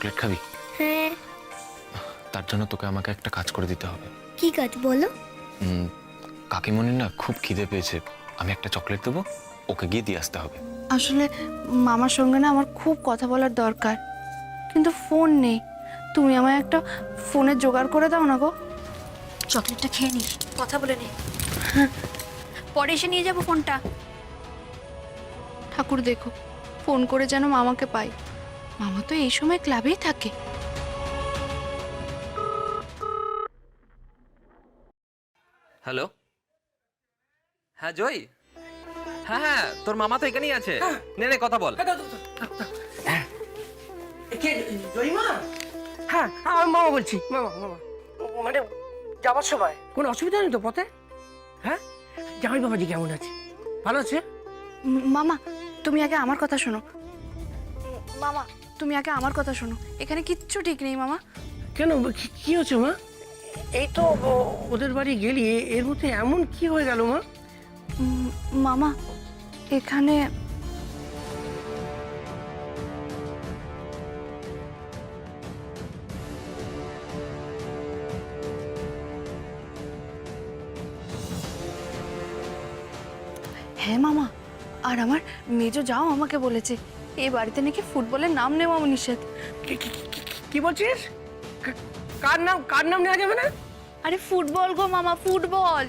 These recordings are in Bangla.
চকলেট খাবি? হ্যাঁ। তার জন্য তোকে আমাকে একটা কাজ করে দিতে হবে। কি কাজ বলো? কাকিমণির না খুব খিদে পেয়েছে, আমি একটা চকলেট দেবো, ওকে গিয়ে দিয়ে আসতে হবে। আসলে মামার সঙ্গে না আমার খুব কথা বলার দরকার, কিন্তু ফোন নেই। তুমি আমায় একটা ফোনের জোগাড় করে দাও না গো। চকলেটটা খেয়ে নি, কথা বলে নে, পরে এসে নিয়ে যাবো ফোনটা। ঠাকুর দেখো, ফোন করে যেন মামাকে পাই। মামা তো এই সময় ক্লাবেই থাকে। হ্যালো, হ্যাঁ জয়। হ্যাঁ হ্যাঁ, তোর মামা তো এখানেই আছে। নে নে কথা বল। কে জয়িমা? হ্যাঁ আমার মামা বলছি, মামা মামা মানে যাবার সময় কোনো অসুবিধা নেই তো পথে? হ্যাঁ, জামাই বাবাজি কেমন আছে? ভালো আছে? মামা তুমি আগে আমার কথা শোনো। মামা তুমি আগে আমার কথা শোনো, এখানে কিচ্ছু ঠিক নেই মামা। কেন, কি হচ্ছে মা? এই তো ওদের বাড়ি গেলি, এর মধ্যে এমন কি হয়ে গেল মা? মামা এখানে হ্যাঁ মামা, আর আমার মেজো যাও আমাকে বলেছে এই বাড়িতে নাকি ফুটবলের নাম নেওয়া নিষেধ। কি বলছিস? কার নাম নেওয়া যাবে না? আরে ফুটবল গো মামা, ফুটবল।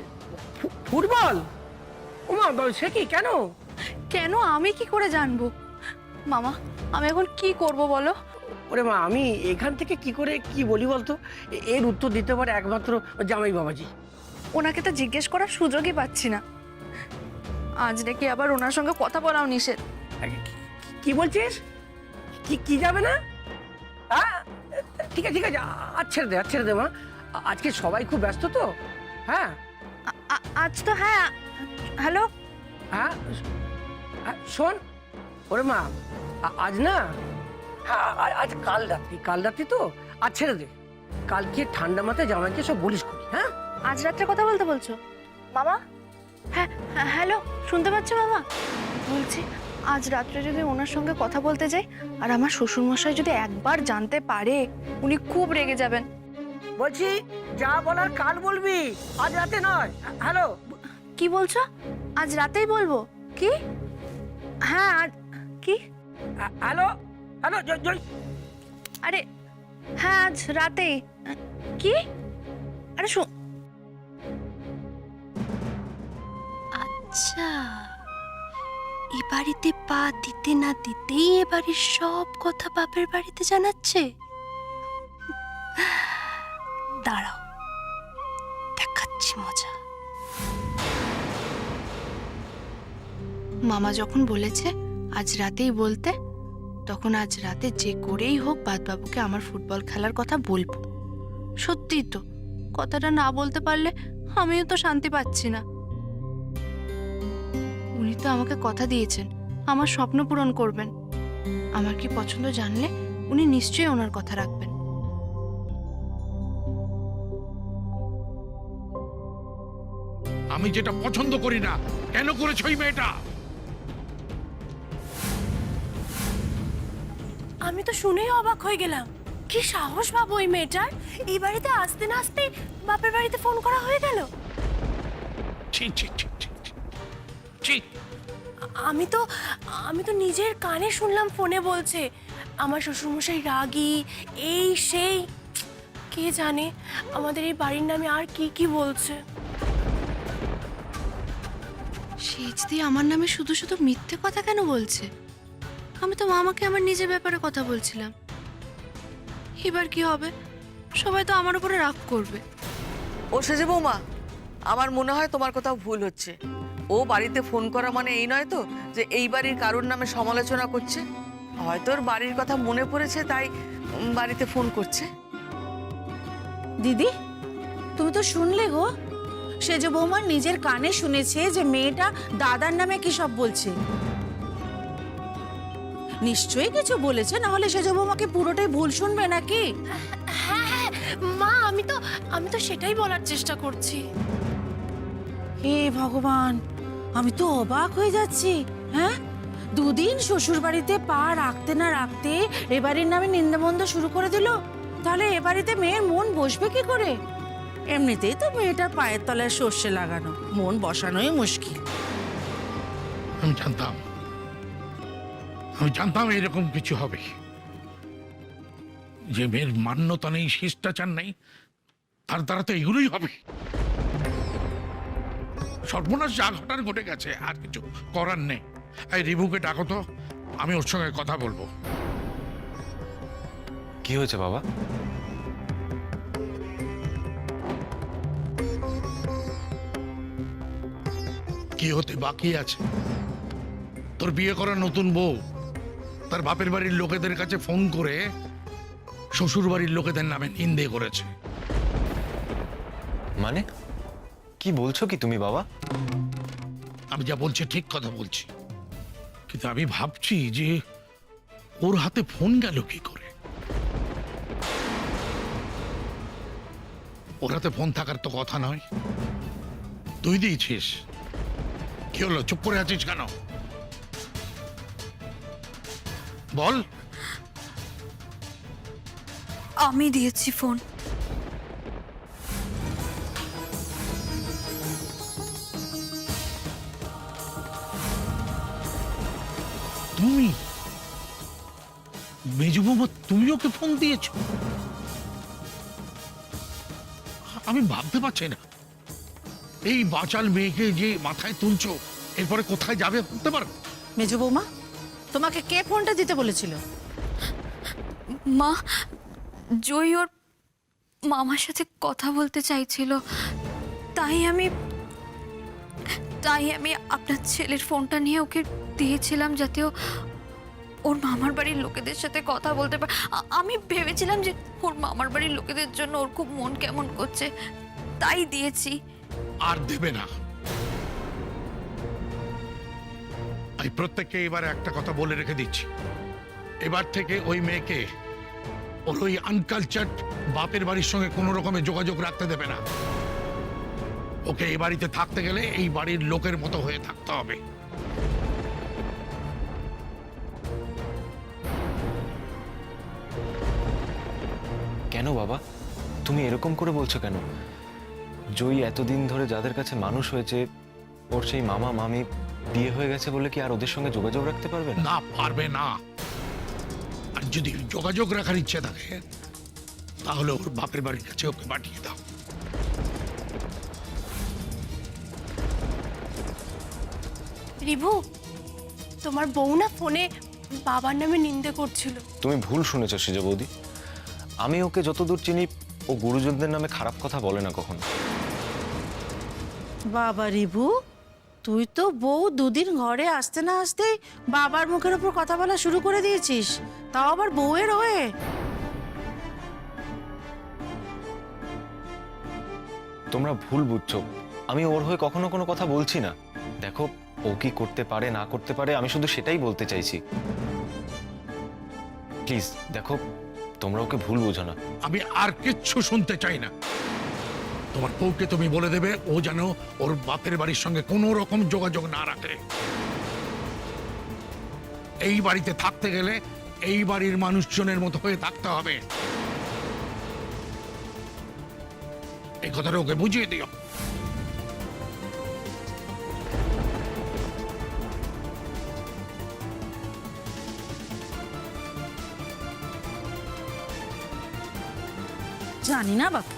ফুটবল? ওমা সে কি, কেন? কেন আমি কি করে জানবো মামা? আমি এখন কি করব বলো? ওরে মা, আমি এখান থেকে কি করে কি বলি বলতো? এর উত্তর দিতে পারে একমাত্র জামাই বাবাজি। ওনাকে তো জিজ্ঞেস করার সুযোগই পাচ্ছি না। আজ নাকি আবার ওনার সঙ্গে কথা বলাও নিষেধ। কি বলছিস? কি যাবে না? হ্যাঁ ঠিক আছে ঠিক আছে, আজ ছেড়ে দে মা। আজকে সবাই খুব ব্যস্ত তো। হ্যাঁ আজ তো হ্যাঁ। হ্যালো হ্যাঁ শোন, ওরে মা আজ না, হ্যাঁ আজ কাল রাত্রি তো, আজ ছেড়ে দে। কালকে ঠান্ডা মাথায় জামাইকে সব বলিস করি। হ্যাঁ আজ রাত্রে কথা বলতে বলছো মামা? হ্যাঁ হ্যালো, শুনতে পাচ্ছ মামা? বলছি আজ রাত্রে যদি ওনার সঙ্গে কথা বলতে যাই আর আমার শ্বশুরমশাই যদি একবার জানতে পারে, উনি খুব রেগে যাবেন। বলছি যা বলার কাল বলবি, আজ রাতে নয়। হ্যালো, কি বলছো? আজ রাতেই বলবো? কি? হ্যাঁ আজ কি? হ্যালো হ্যালো জয়। আরে হ্যাঁ আজ রাতেই। কি? আরে আচ্ছা, এ বাড়িতে পা দিতে না দিতেই এ বাড়ির সব কথা বাপের বাড়িতে জানাচ্ছে। দাঁড়াও, দেখাচ্ছি মজা। মামা যখন বলেছে আজ রাতেই বলতে, তখন আজ রাতে যে করেই হোক বাদবাবুকে আমার ফুটবল খেলার কথা বলবো। সত্যিই তো, কথাটা না বলতে পারলে আমিও তো শান্তি পাচ্ছি না। উনি তো আমাকে কথা দিয়েছেন আমার স্বপ্ন পূরণ করবেন। আমার কি পছন্দ জানলে উনি নিশ্চয়ই ওনার কথা রাখবেন। আমি যেটা পছন্দ করি না, কেন করেছ ওই মেয়েটা? আমি তো শুনেই অবাক হয়ে গেলাম। কি সাহস বাবু ওই মেয়েটার, এই বাড়িতে আসতে না আসতে বাপের বাড়িতে ফোন করা হয়ে গেল। ছি ছি ছি ছি ছি, ছি। আমি তো নিজের কানে শুনলাম, ফোনে বলছে আমার শ্বশুরমশাই রাগী, এই সেই। কে জানে আমাদের এই বাড়ির নামে আর কি কি বলছে। সেজ দিয়ে আমার নামে শুধু শুধু মিথ্যে কথা কেন বলছে? আমি তো মামাকে আমার নিজের ব্যাপারে কথা বলছিলাম। এবার কি হবে? সবাই তো আমার উপরে রাগ করবে। ও সেজে বৌমা, আমার মনে হয় তোমার কোথাও ভুল হচ্ছে। ও বাড়িতে ফোন করা মানে এই নয় তো যে এই বাড়ির কারোর নামে সমালোচনা করছে। হয়তো ওর বাড়ির কথা মনে পড়েছে তাই বাড়িতে ফোন করছে। দিদি, তুমি তো শুনলে গো, সেজ বৌমা নিজের কানে শুনেছে যে মেয়েটা দাদার নামে কি সব বলছে। নিশ্চয়ই কিছু বলেছে, না হলে সেজ বৌমাকে পুরোটাই ভুল শুনবে নাকি? হ্যাঁ হ্যাঁ মা, আমি তো সেটাই বলার চেষ্টা করছি। হে ভগবান, আমি তো অবাক হয়ে যাচ্ছি। হ্যাঁ, দুদিন শ্বশুর বাড়িতে পা রাখতে না রাখতে এবারের নামে নিন্দাবন্ধ শুরু করে দিল, তাহলে এ বাড়িতে মেয়ের মন বসবে কি করে? এমনিতেই তো মেয়েটার পায়ের তলায় সর্ষে লাগানো, মন বসানোই মুশকিল। আমি জানতাম এরকম কিছু হবে। যে মেয়ের মান্যতা নেই, শিষ্টাচার নেই, তার দ্বারা তো এগুলোই হবে। সর্বনাশ যা ঘটার ঘটে গেছে, আর কিছু করার নেই। এই রিভুকে ডাকো তো, আমি ওর সঙ্গে কথা বলবো। কি হয়েছে বাবা? কি হতে বাকি আছে? তোর বিয়ে করা নতুন বউ তার বাপের বাড়ির লোকেদের কাছে ফোন করে শ্বশুর বাড়ির লোকেদের নামে নিন্দে করেছে। মানে কি বলছো কি তুমি বাবা? আমি যা বলছি ঠিক কথা বলছি, কিন্তু আমি ভাবছি যে ওর হাতে ফোন গেল কি করে। ওর হাতে ফোন থাকার তো কথা নয়, তুই দিয়েছিস। কি হলো, চুপ করে আছিস কেন? বল। আমি দিয়েছি ফোন। তুমি? মেজু বৌমা, তুমি ওকে ফোন দিয়েছো? আমি ভাবতে পারছি না, এই বাচাল মেয়েকে যে মাথায় তুলছো, এরপরে কোথায় যাবে বলতে পারো? মেজো বৌমা, তোমাকে কে ফোনটা দিতে বলেছিল? মা, জয় ওর মামার সাথে কথা বলতে চাইছিল, তাই আমি আপনার ছেলের ফোনটা নিয়ে ওকে দিয়েছিলাম, যাতে ওর মামার বাড়ির লোকেদের সাথে কথা বলতে পারে। আমি ভেবেছিলাম যে ওর মামার বাড়ির লোকেদের জন্য ওর খুব মন কেমন করছে, তাই দিয়েছি। আর দেবে না। আমি প্রত্যেককে এবার একটা কথা বলে রেখে দিচ্ছি, এবার থেকে ওই মেয়েকে ওর ওই আনকালচার্ড বাপের বাড়ির সঙ্গে কোনো রকমের যোগাযোগ রাখতে দেবে না। ওকে এই বাড়িতে থাকতে গেলে এই বাড়ির লোকের মতো হয়ে থাকতে হবে। কেন বাবা, তুমি এরকম করে বলছো কেন? জয়ী এতদিন ধরে যাদের কাছে মানুষ হয়েছে, ওর সেই মামা মামি বিয়ে হয়ে গেছে বলে কি আর ওদের সঙ্গে যোগাযোগ রাখতে পারবে না? না, পারবে না। আর যদি যোগাযোগ রাখার ইচ্ছে থাকে, তাহলে ওর বাপের বাড়ির কাছে ওকে পাঠিয়ে দাও। রিভু, তোমার বউ না ফোনে বাবার নামে নিন্দে করছিল। তুমি ভুল শুনেছো সেজা বৌদি। আমি ওকে যতদূর চিনি, ও গুরুজনদের নামে খারাপ কথা বলে না কখনো। বাবা রিভু, তুই তো বউ দুদিন ঘরে আসতে না আসতেই বাবার মুখের উপর কথা বলা শুরু করে দিয়েছিস, তাও আবার বউয়ের হয়ে। তোমরা ভুল বুঝছো, আমি ওর হয়ে কখনো কোনো কথা বলছি না। দেখো, ও কি করতে পারে না করতে পারে, আমি শুধু সেটাই বলতে চাইছি। প্লিজ দেখো, তোমরা ওকে ভুল বোঝো না। আমি আর কিচ্ছু শুনতে চাই না। তোমার বউকে তুমি বলে দেবে ও যেন ওর বাপের বাড়ির সঙ্গে কোনো রকম যোগাযোগ না রাখে। এই বাড়িতে থাকতে গেলে এই বাড়ির মানুষজনের মতো হয়ে থাকতে হবে। এই কথাটা ওকে বুঝিয়ে দিও। জানি না বাবা।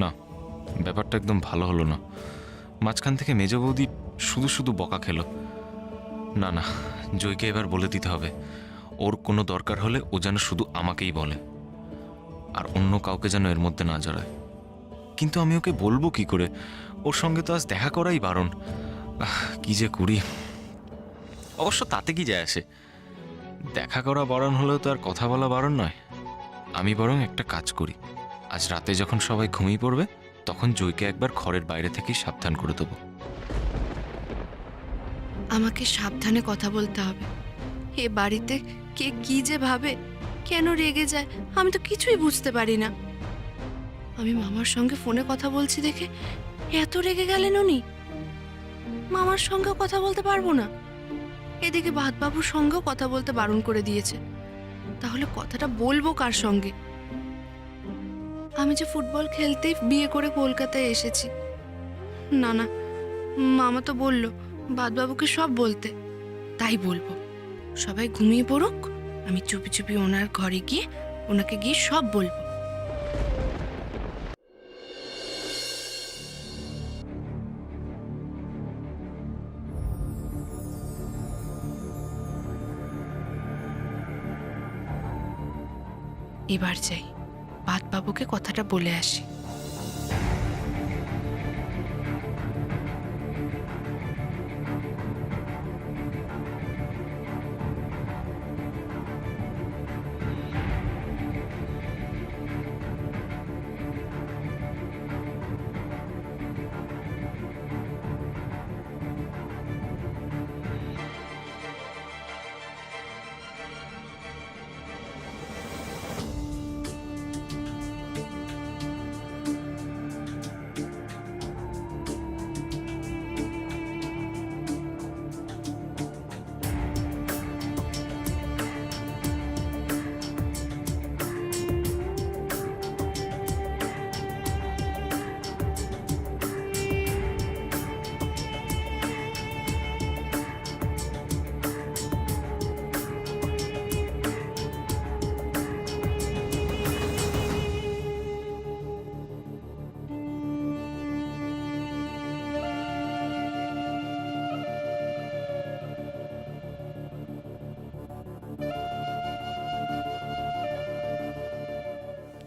না, ব্যাপারটা একদম ভালো হলো না। মাঝখান থেকে মেজ বৌদি শুধু শুধু বকা খেলো। না না, জয়কে এবার বলে দিতে হবে, ওর কোনো দরকার হলে ও যেন শুধু আমাকেই বলে, আর অন্য কাউকে যেন এর মধ্যে না জড়ায়। কিন্তু আমি ওকে বলবো কি করে? ওর সঙ্গে তো আজ দেখা করাই বারণ। কি যে করি। অবশ্য তাতে কি যায় আসে, দেখা করা বারণ হলেও তো আর কথা বলা বারণ নয়। আমি বরং একটা কাজ করি, আজ রাতে যখন সবাই ঘুমিয়ে পড়বে, তখন জয়কে একবার ঘরের বাইরে থেকেই সাবধান করে দেবো। আমাকে সাবধানে কথা বলতে হবে। এ বাড়িতে কে কি যে ভাবে, কেন রেগে যায়, আমি তো কিছুই বুঝতে পারি না। আমি মামার সঙ্গে ফোনে কথা বলছি দেখে এত রেগে গেলেন উনি। মামার সঙ্গেও কথা বলতে পারবো না, এদিকে বাবুর সঙ্গেও কথা বলতে বারণ করে দিয়েছে। তাহলে কথাটা বলবো কার সঙ্গে? আমি যে ফুটবল খেলতেই বিয়ে করে কলকাতায় এসেছি। না না, মামা তো বললো বাবুকে সব বলতে, তাই বলবো। সবাই ঘুমিয়ে পড়ুক, আমি চুপি চুপি ওনার ঘরে গিয়ে ওনাকে গিয়ে সব বলবো। এবার যাই, বাবুকে কথাটা বলে আসি।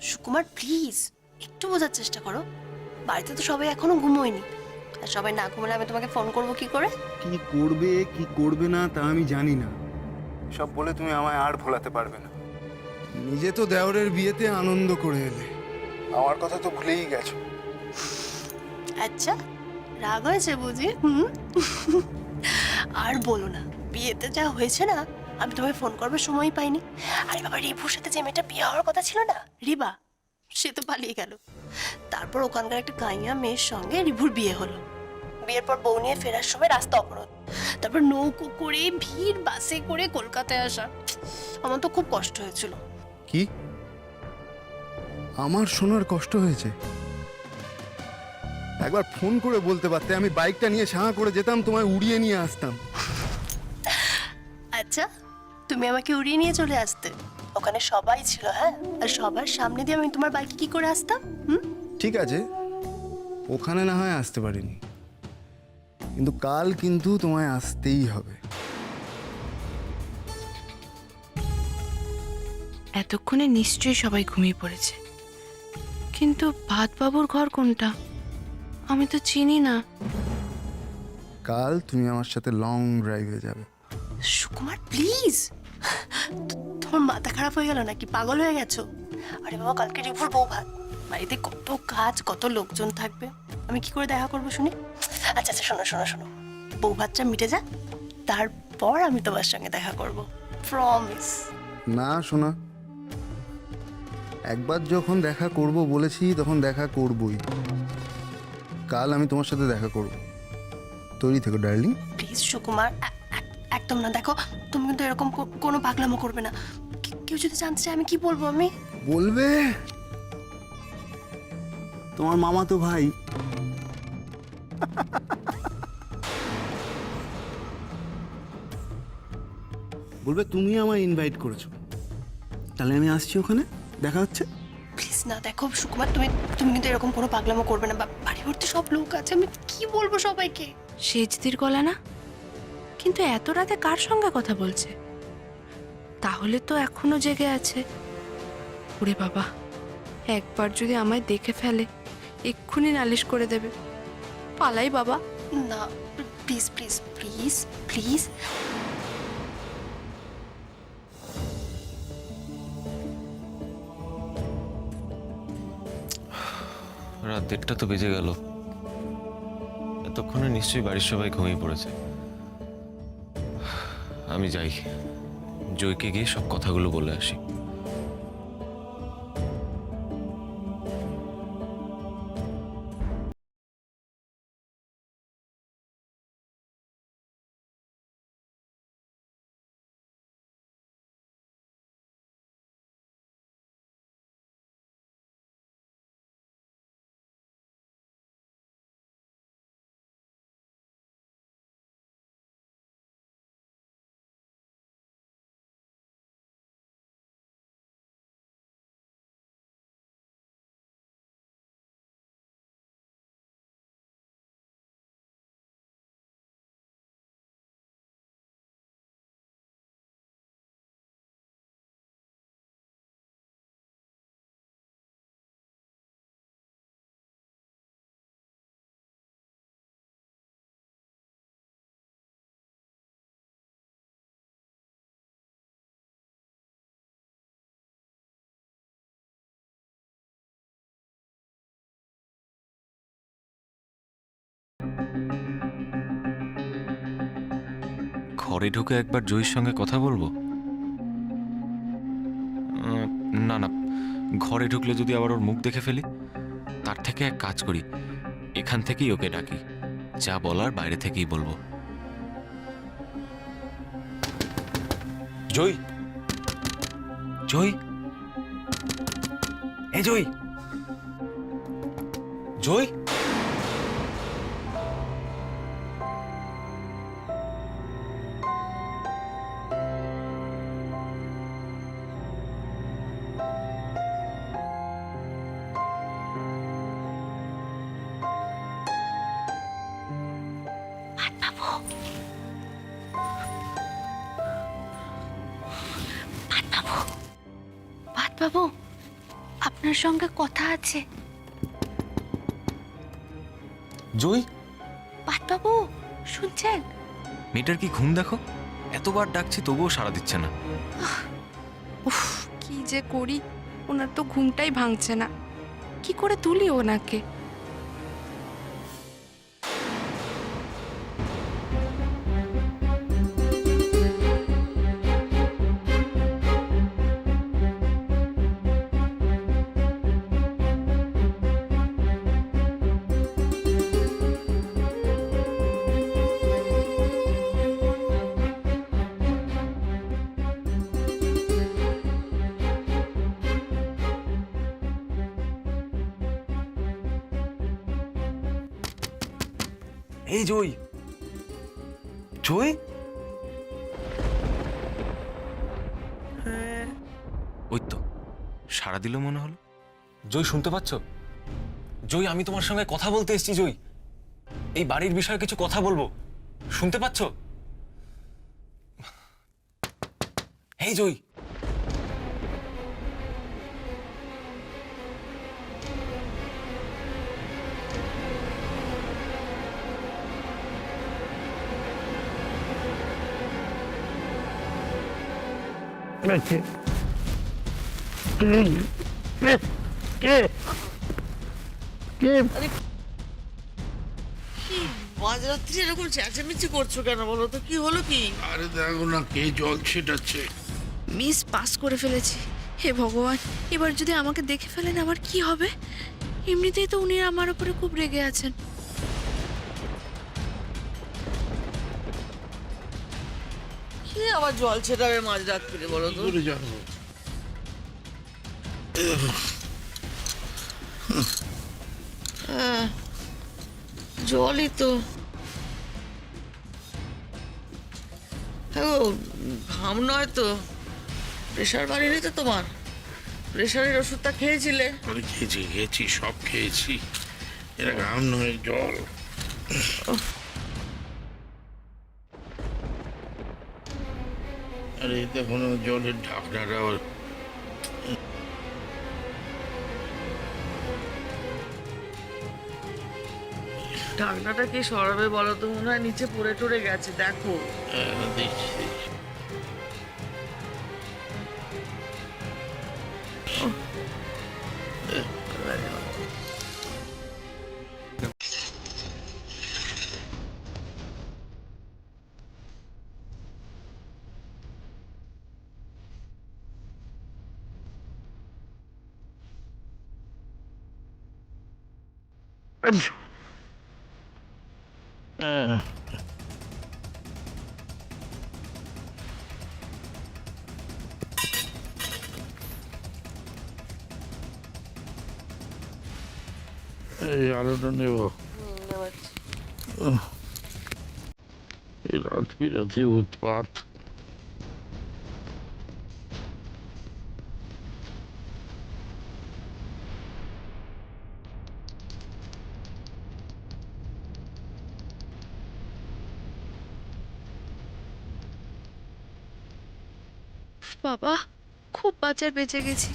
সুকুমার প্লিজ একটু বোঝার চেষ্টা করো। বাড়িতে তো সবাই এখনো ঘুমোয়নি, আর সবাই না ঘুমালে আমি তোমাকে ফোন করবো কি করে? কি করবে কি করবে না তা আমি জানি না, সব বলে তুমি আমায় আর ভোলাতে পারবে না। নিজে তো দেওরের বিয়েতে আনন্দ করে এলে, আমার কথা তো ভুলেই গেছো। আচ্ছা, রাগ হয়েছে বুঝি? আর বলো না, বিয়েতে যা হয়েছে না, আমি তোমায় ফোন করবার সময় পাইনি। আরে বাবা, রিভুর সাথে যে মেয়েটা বিয়ে হওয়ার কথা ছিল না, রিবা, সে তো পালিয়ে গেল। তারপর ওখানকার একটা গাইয়া মেয়ের সঙ্গে রিভুর বিয়ে হলো। বিয়ের পর বউ নিয়ে ফেরার সময় রাস্তা অবরোধ, তারপর নৌকো করে ভিড় বাসে করে কলকাতায় আসা। আমার তো খুব কষ্ট হয়েছিল। কি আমার শোনার কষ্ট হয়েছে? একবার ফোন করে বলতে পারতে, আমি বাইকটা নিয়ে সাহা করে যেতাম, তোমায় উড়িয়ে নিয়ে আসতাম। আচ্ছা, তুমি আমাকে উড়িয়ে নিয়ে চলে আসতে, ওখানে সবাই ছিল, হ্যাঁ, আর সবার সামনে দিয়ে আমি তোমার বাইকে কি করে আসতাম? ঠিক আছে, ওখানে না হয় আসতে পারিনি, কিন্তু কাল কিন্তু তোমায় আসতেই হবে। এতক্ষণে নিশ্চয়ই সবাই ঘুমিয়ে পড়েছে, কিন্তু বাবুর ঘর কোনটা আমি তো চিনি না। কাল তুমি আমার সাথে লং ড্রাইভে যাবে। সুকুমার প্লিজ, তোমার মাথা খারাপ হয়ে গেল নাকি? পাগল হয়ে গেছো? আরে বাবা, কালকে রিভুর বউ ভাত, বাড়িতে কত কাজ, কত লোকজন থাকবে, আমি কি করে দেখা করবো শুনি? আচ্ছা আচ্ছা, শোনো শোনো শোনো, বউ ভাতটা মিটে যাক, তারপর আমি তোমার সঙ্গে দেখা করব, প্রমিস। না শোনা, একবার যখন দেখা করব বলেছি তখন দেখা করবই। কাল আমি তোমার সাথে দেখা করব, তৈরি থেকো ডার্লিং। প্লিজ সুকুমার, একদম না। দেখো, তুমি কিন্তু এরকম কোনো পাগলামো করবে না। কেউ যদি জানতে চায় আমি কি বলবো? আমি বলবে তোমার মামা তো ভাই। বলবে তুমি আমায় ইনভাইট করেছো, তাহলে আমি আসছি, ওখানে দেখা হচ্ছে। প্লিজ না। দেখো সুকুমার, তুমি কিন্তু এরকম কোনো পাগলামো করবে না। বাড়ি ভর্তি সব লোক আছে, আমি কি বলবো সবাইকে? সেজদির গলা না, কিন্তু এত রাতে কার সঙ্গে কথা বলছে? তাহলে তো এখনো জেগে আছে। ওরে বাবা, একবার যদি আমায় দেখে ফেলে এক্ষুনি নালিশ করে দেবে। পালাই বাবা। না, প্লিজ প্লিজ প্লিজ প্লিজ। রাত 1:30 তো বেজে গেল, এতক্ষণে নিশ্চয়ই বাড়ির সবাই ঘুমিয়ে পড়েছে। আমি যাই, জয়কে গিয়ে সব কথাগুলো বলে আসি। ঘরে ঢুকে একবার জয়ীর সঙ্গে কথা বলবো। না না, ঘরে ঢুকলে যদি আবার ওর মুখ দেখে ফেলি, তার থেকে এক কাজ করি, এখান থেকেই ওকে ডাকি, যা বলার বাইরে থেকেই বলবো। জয়, জয়, এ জয়, জয়। বাবু, আপনার সঙ্গে কথা আছে। জয়, বাবু শুনছেন? মেয়েটার কি ঘুম দেখো, এতবার ডাকছি তবুও সাড়া দিচ্ছে না। উফ, কি যে করি, ওনার তো ঘুমটাই ভাঙছে না। কি করে তুলি ওনাকে? এই জয়, জয়, ওই তো সাড়া দিল মনে হলো। জয়, শুনতে পাচ্ছ? জয়, আমি তোমার সঙ্গে কথা বলতে এসেছি। জয়, এই বাড়ির বিষয়ে কিছু কথা বলবো, শুনতে পাচ্ছ? এই জয়, মাঝরাত্রি এরকম চেঁচামেচি করছো কেন বলো তো? কি হলো কি? আরে দেখো না কে জল ছিটাচ্ছে। মিস পাস করে ফেলেছি। হে ভগবান, এবার যদি আমাকে দেখে ফেলেন আমার কি হবে? এমনিতেই তো উনি আমার উপরে খুব রেগে আছেন। কি আবার জল ছেটাবে মাঝরাত্রি বলো তো? দূরে যাবো। জলই তো। হ্যাঁ, ঘাম নয় তো, প্রেশার বাড়িনি তো তোমার? প্রেশারের ওষুধটা খেয়েছিলে? আরে খেয়েছি সব খেয়েছি, এটা ঘাম নয় জল। আরে দেখো না জলের ঢাকনাটা ঢাকনাটা কি সরাবে বলো তো? মনে হয় নিচে পড়ে টরে গেছে, দেখো। দেখছি। এই আলোটা নেব। এই রাত বিরাতে উৎপাত। বাবা খুব বাজার বেঁচে গেছি।